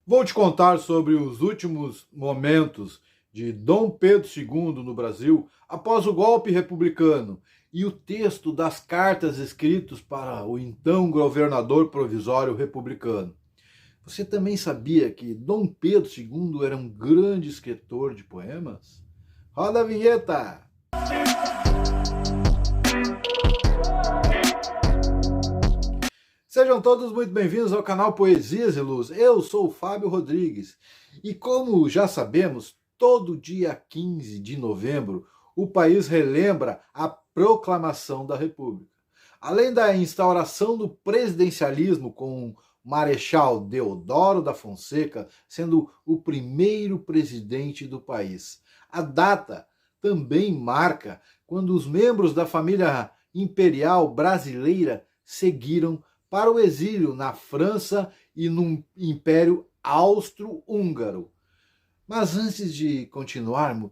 Vou te contar sobre os últimos momentos de Dom Pedro II no Brasil após o golpe republicano e o texto das cartas escritas para o então governador provisório republicano. Você também sabia que Dom Pedro II era um grande escritor de poemas? Roda a vinheta! Sejam todos muito bem-vindos ao canal Poesias e Luz. Eu sou o Fábio Rodrigues e, como já sabemos, todo dia 15 de novembro o país relembra a proclamação da República. Além da instauração do presidencialismo com o Marechal Deodoro da Fonseca sendo o primeiro presidente do país, a data também marca quando os membros da família imperial brasileira seguiram para o exílio na França e no Império Austro-Húngaro. Mas antes de continuarmos,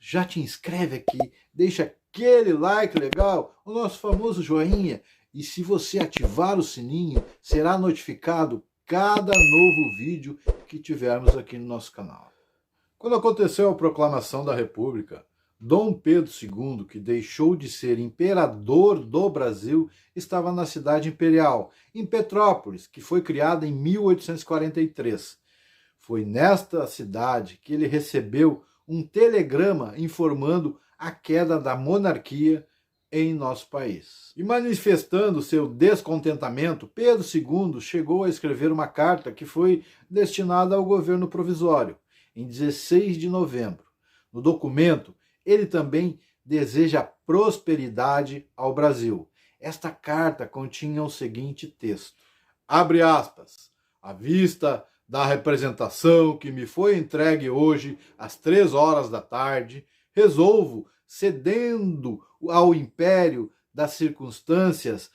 já te inscreve aqui, deixa aquele like legal, o nosso famoso joinha, e se você ativar o sininho, será notificado cada novo vídeo que tivermos aqui no nosso canal. Quando aconteceu a proclamação da República, Dom Pedro II, que deixou de ser imperador do Brasil, estava na cidade imperial, em Petrópolis, que foi criada em 1843. Foi nesta cidade que ele recebeu um telegrama informando a queda da monarquia em nosso país. E manifestando seu descontentamento, Pedro II chegou a escrever uma carta que foi destinada ao governo provisório, em 16 de novembro. No documento, ele também deseja prosperidade ao Brasil. Esta carta continha o seguinte texto: abre aspas, à vista da representação que me foi entregue hoje às 3 horas da tarde, resolvo, cedendo ao império das circunstâncias,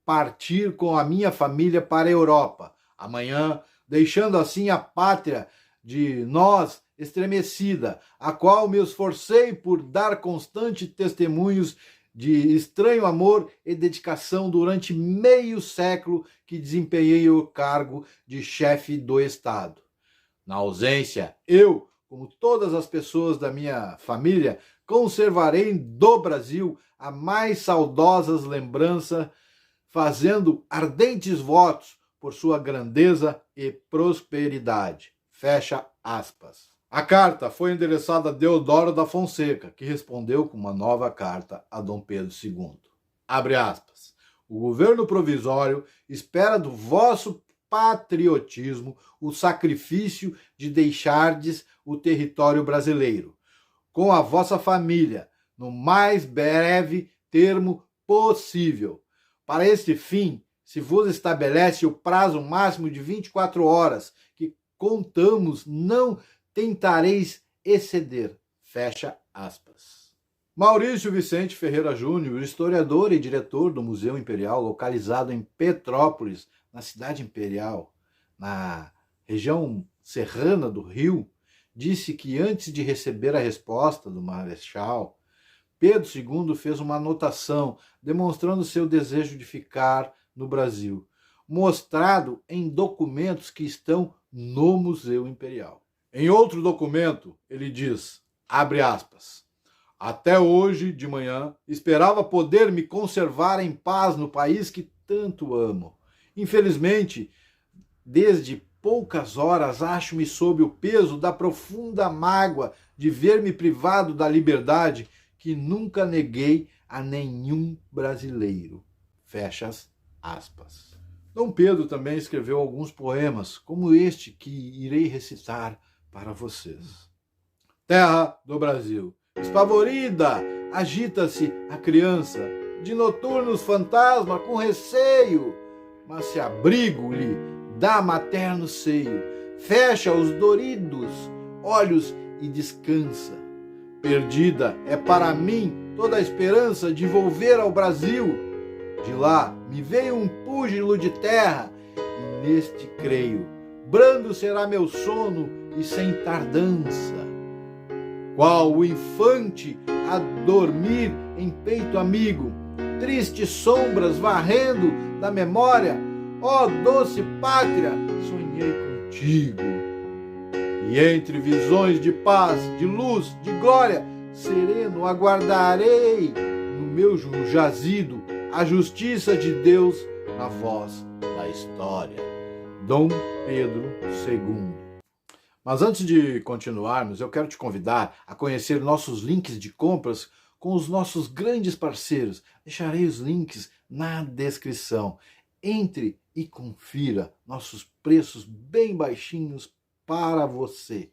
partir com a minha família para a Europa, amanhã, deixando assim a pátria de nós estremecida, a qual me esforcei por dar constante testemunhos de estranho amor e dedicação durante meio século que desempenhei o cargo de chefe do Estado. Na ausência, eu, como todas as pessoas da minha família, conservarei do Brasil a mais saudosas lembranças, fazendo ardentes votos por sua grandeza e prosperidade. Fecha aspas. A carta foi endereçada a Deodoro da Fonseca, que respondeu com uma nova carta a Dom Pedro II. Abre aspas. O governo provisório espera do vosso patriotismo o sacrifício de deixardes o território brasileiro, com a vossa família, no mais breve termo possível. Para este fim, se vos estabelece o prazo máximo de 24 horas, que contamos não tentareis exceder. Fecha aspas. Maurício Vicente Ferreira Júnior, historiador e diretor do Museu Imperial, localizado em Petrópolis, na cidade imperial, na região serrana do Rio, disse que antes de receber a resposta do Marechal, Pedro II fez uma anotação demonstrando seu desejo de ficar no Brasil, mostrado em documentos que estão no Museu Imperial. Em outro documento, ele diz, abre aspas, até hoje de manhã esperava poder me conservar em paz no país que tanto amo. Infelizmente, desde poucas horas acho-me sob o peso da profunda mágoa de ver-me privado da liberdade que nunca neguei a nenhum brasileiro. Fecha aspas. Dom Pedro também escreveu alguns poemas, como este que irei recitar para vocês. Terra do Brasil, espavorida, agita-se a criança, de noturnos fantasma com receio, mas se abrigo-lhe dá materno seio, fecha os doridos olhos e descansa. Perdida é para mim toda a esperança de volver ao Brasil. De lá me veio um púgilo de terra, e neste creio, brando será meu sono e sem tardança. Qual o infante a dormir em peito amigo, tristes sombras varrendo da memória, ó doce pátria, sonhei contigo. E entre visões de paz, de luz, de glória, sereno aguardarei no meu jazido a justiça de Deus na voz da história. Dom Pedro II. Mas antes de continuarmos, eu quero te convidar a conhecer nossos links de compras com os nossos grandes parceiros. Deixarei os links na descrição. Entre e confira nossos preços bem baixinhos para você.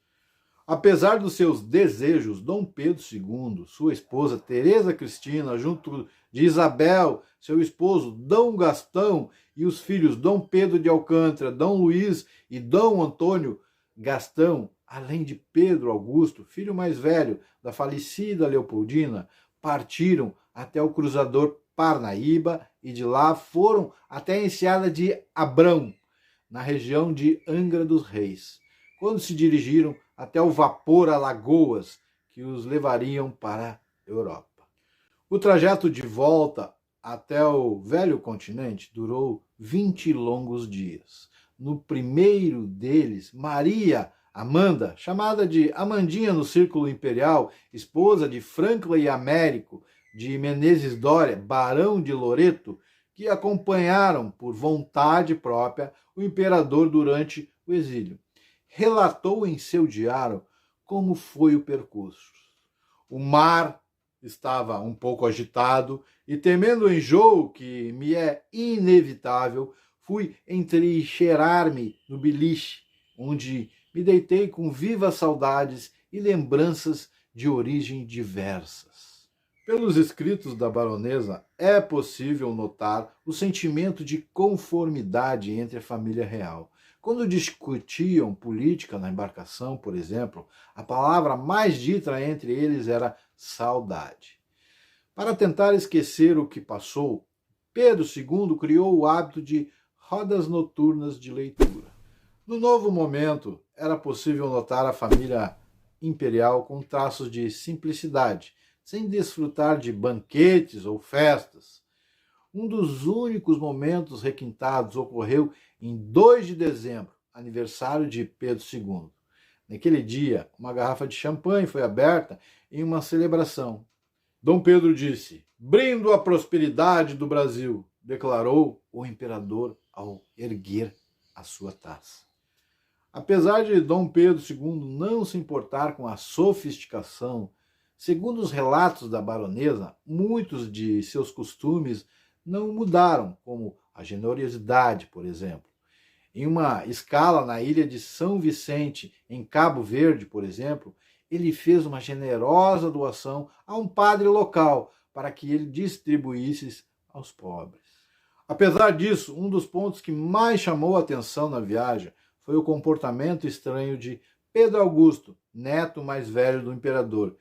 Apesar dos seus desejos, Dom Pedro II, sua esposa Teresa Cristina, junto de Isabel, seu esposo Dom Gastão e os filhos Dom Pedro de Alcântara, Dom Luís e Dom Antônio Gastão, além de Pedro Augusto, filho mais velho da falecida Leopoldina, partiram até o cruzador Parnaíba e de lá foram até a enseada de Abrão, na região de Angra dos Reis, quando se dirigiram até o vapor Alagoas, que os levariam para a Europa. O trajeto de volta até o velho continente durou 20 longos dias. No primeiro deles, Maria Amanda, chamada de Amandinha no círculo imperial, esposa de Franklin Américo de Menezes Dória, barão de Loreto, que acompanharam por vontade própria o imperador durante o exílio, relatou em seu diário como foi o percurso. O mar estava um pouco agitado e, temendo o enjoo que me é inevitável, fui entrincheirar-me no beliche, onde me deitei com vivas saudades e lembranças de origem diversas. Pelos escritos da baronesa, é possível notar o sentimento de conformidade entre a família real. Quando discutiam política na embarcação, por exemplo, a palavra mais dita entre eles era saudade. Para tentar esquecer o que passou, Pedro II criou o hábito de rodas noturnas de leitura. No novo momento, era possível notar a família imperial com traços de simplicidade, sem desfrutar de banquetes ou festas. Um dos únicos momentos requintados ocorreu em 2 de dezembro, aniversário de Pedro II. Naquele dia, uma garrafa de champanhe foi aberta em uma celebração. Dom Pedro disse: "Brindo a prosperidade do Brasil", declarou o imperador ao erguer a sua taça. Apesar de Dom Pedro II não se importar com a sofisticação, segundo os relatos da baronesa, muitos de seus costumes não mudaram, como a generosidade, por exemplo. Em uma escala na ilha de São Vicente, em Cabo Verde, por exemplo, ele fez uma generosa doação a um padre local para que ele distribuísse aos pobres. Apesar disso, um dos pontos que mais chamou a atenção na viagem foi o comportamento estranho de Pedro Augusto, neto mais velho do imperador,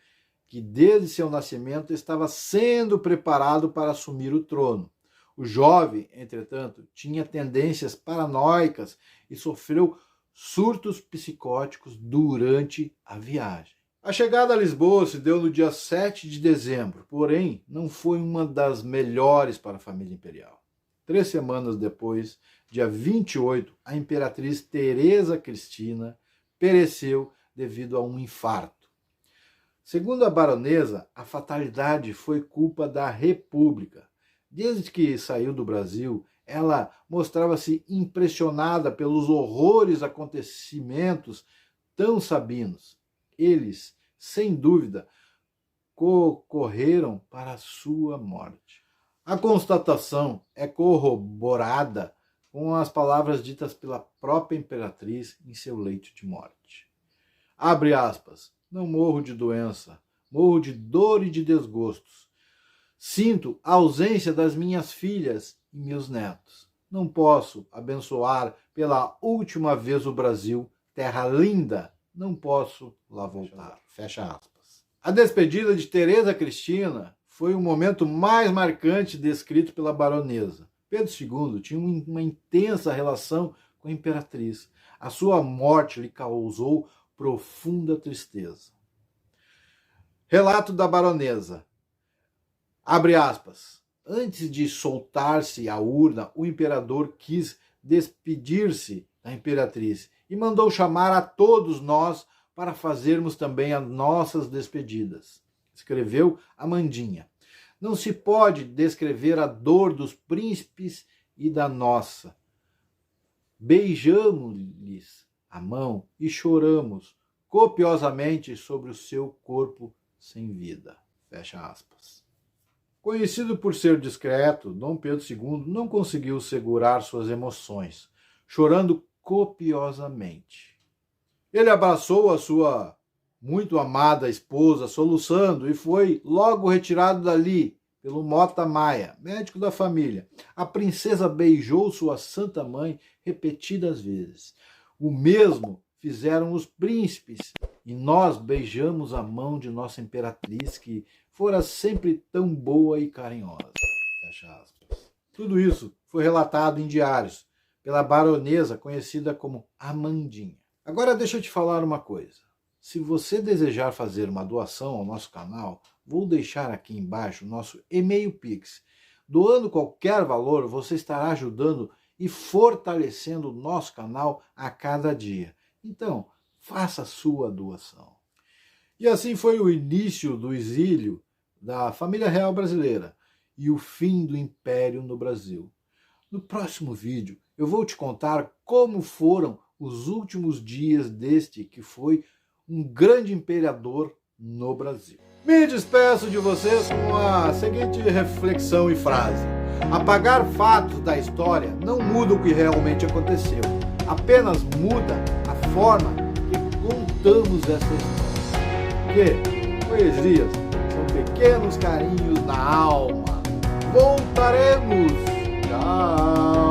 que desde seu nascimento estava sendo preparado para assumir o trono. O jovem, entretanto, tinha tendências paranoicas e sofreu surtos psicóticos durante a viagem. A chegada a Lisboa se deu no dia 7 de dezembro, porém não foi uma das melhores para a família imperial. 3 semanas depois, dia 28, a imperatriz Teresa Cristina pereceu devido a um infarto. Segundo a baronesa, a fatalidade foi culpa da República. Desde que saiu do Brasil, ela mostrava-se impressionada pelos horrores acontecimentos tão sabinos. Eles, sem dúvida, concorreram para a sua morte. A constatação é corroborada com as palavras ditas pela própria imperatriz em seu leito de morte. Abre aspas. "Não morro de doença, morro de dor e de desgostos. Sinto a ausência das minhas filhas e meus netos. Não posso abençoar pela última vez o Brasil, terra linda. Não posso lá voltar." Fecha aspas. A despedida de Teresa Cristina foi o momento mais marcante descrito pela baronesa. Pedro II tinha uma intensa relação com a imperatriz. A sua morte lhe causou profunda tristeza. Relato da baronesa. Abre aspas. Antes de soltar-se a urna, o imperador quis despedir-se da imperatriz e mandou chamar a todos nós para fazermos também as nossas despedidas. Escreveu Amandinha. Não se pode descrever a dor dos príncipes e da nossa. Beijamos-lhes a mão e choramos copiosamente sobre o seu corpo sem vida. Fecha aspas. Conhecido por ser discreto, Dom Pedro II não conseguiu segurar suas emoções, chorando copiosamente. Ele abraçou a sua muito amada esposa, soluçando, e foi logo retirado dali pelo Mota Maia, médico da família. A princesa beijou sua santa mãe repetidas vezes. O mesmo fizeram os príncipes, e nós beijamos a mão de nossa imperatriz, que fora sempre tão boa e carinhosa. Fecha aspas. Tudo isso foi relatado em diários pela baronesa conhecida como Amandinha. Agora deixa eu te falar uma coisa. Se você desejar fazer uma doação ao nosso canal, vou deixar aqui embaixo o nosso e-mail Pix. Doando qualquer valor, você estará ajudando e fortalecendo o nosso canal a cada dia. Então, faça a sua doação. E assim foi o início do exílio da família real brasileira e o fim do Império no Brasil. No próximo vídeo, eu vou te contar como foram os últimos dias deste que foi um grande imperador no Brasil. Me despeço de vocês com a seguinte reflexão e frase. Apagar fatos da história não muda o que realmente aconteceu, apenas muda a forma que contamos essa história. Porque poesias são pequenos carinhos na alma. Voltaremos! Tchau!